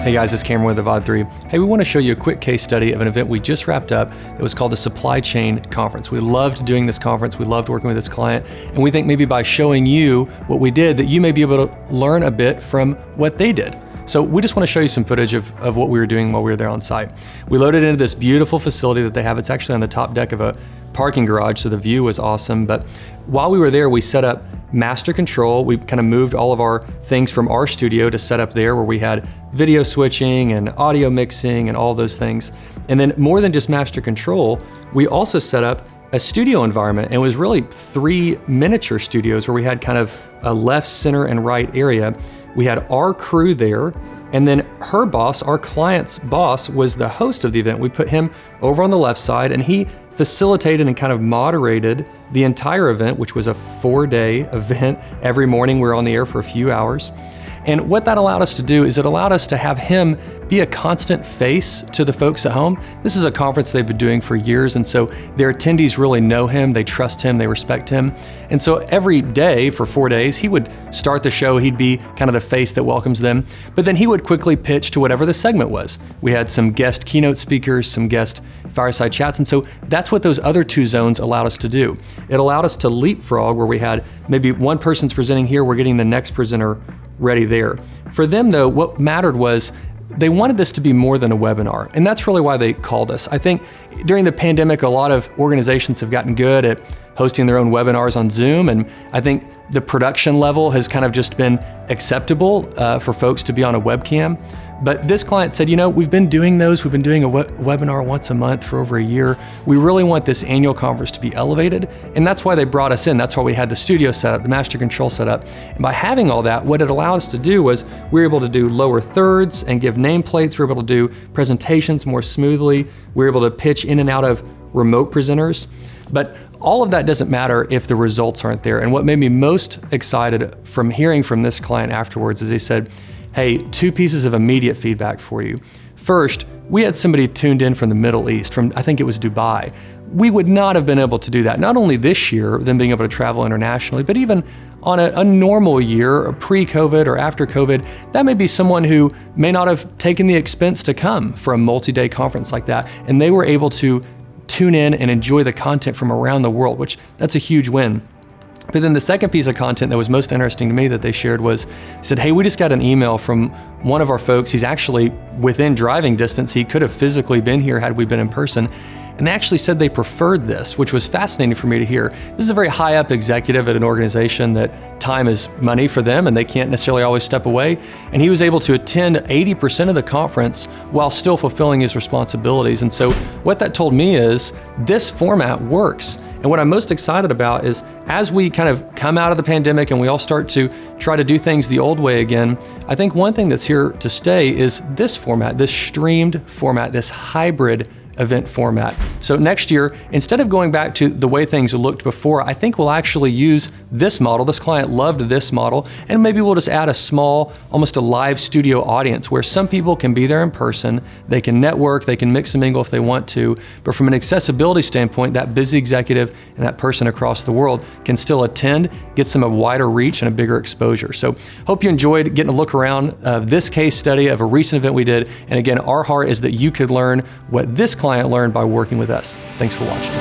Hey guys, it's Cameron with avad3. Hey, we want to show you a quick case study of an event we just wrapped up that was called the Supply Chain Conference. We loved doing this conference. We loved working with this client. And we think maybe by showing you what we did, that you may be able to learn a bit from what they did. So we just want to show you some footage of what we were doing while we were there on site. We loaded into this beautiful facility that they have. It's actually on the top deck of a parking garage, so the view was awesome. But while we were there, we set up master control. We kind of moved all of our things from our studio to set up there where we had video switching and audio mixing and all those things. And then more than just master control, we also set up a studio environment. And it was really 3 miniature studios where we had kind of a left, center, and right area. We had our crew there, and then her boss, our client's boss, was the host of the event. We put him over on the left side, and he facilitated and kind of moderated the entire event, which was a 4-day event. Every morning we were on the air for a few hours. And what that allowed us to do is it allowed us to have him be a constant face to the folks at home. This is a conference they've been doing for years, and so their attendees really know him, they trust him, they respect him. And so every day for 4 days, he would start the show, he'd be kind of the face that welcomes them, but then he would quickly pitch to whatever the segment was. We had some guest keynote speakers, some guest fireside chats, and so that's what those other 2 zones allowed us to do. It allowed us to leapfrog where we had maybe one person's presenting here, we're getting the next presenter ready there. For them though, what mattered was they wanted this to be more than a webinar, and that's really why they called us. I think during the pandemic, a lot of organizations have gotten good at hosting their own webinars on Zoom, and I think the production level has kind of just been acceptable for folks to be on a webcam. But this client said, you know, we've been doing those. We've been doing a webinar once a month for over a year. We really want this annual conference to be elevated. And that's why they brought us in. That's why we had the studio set up, the master control set up. And by having all that, what it allowed us to do was we were able to do lower thirds and give nameplates. We were able to do presentations more smoothly. We were able to pitch in and out of remote presenters. But all of that doesn't matter if the results aren't there. And what made me most excited from hearing from this client afterwards is he said, hey, 2 pieces of immediate feedback for you. First, we had somebody tuned in from the Middle East, from I think it was Dubai. We would not have been able to do that, not only this year, them being able to travel internationally, but even on a normal year, pre-COVID or after COVID, that may be someone who may not have taken the expense to come for a multi-day conference like that, and they were able to tune in and enjoy the content from around the world, which that's a huge win. But then the second piece of content that was most interesting to me that they shared was, they said, hey, we just got an email from one of our folks. He's actually within driving distance. He could have physically been here had we been in person. And they actually said they preferred this, which was fascinating for me to hear. This is a very high up executive at an organization that time is money for them and they can't necessarily always step away. And he was able to attend 80% of the conference while still fulfilling his responsibilities. And so what that told me is this format works. And what I'm most excited about is as we kind of come out of the pandemic and we all start to try to do things the old way again, I think one thing that's here to stay is this format, this streamed format, this hybrid event format. So next year, instead of going back to the way things looked before, I think we'll actually use this model. This client loved this model, and maybe we'll just add a small, almost a live studio audience where some people can be there in person, they can network, they can mix and mingle if they want to, but from an accessibility standpoint, that busy executive and that person across the world can still attend, gets them a wider reach and a bigger exposure. So hope you enjoyed getting a look around this case study of a recent event we did. And again, our heart is that you could learn what this client learned by working with us. Thanks for watching.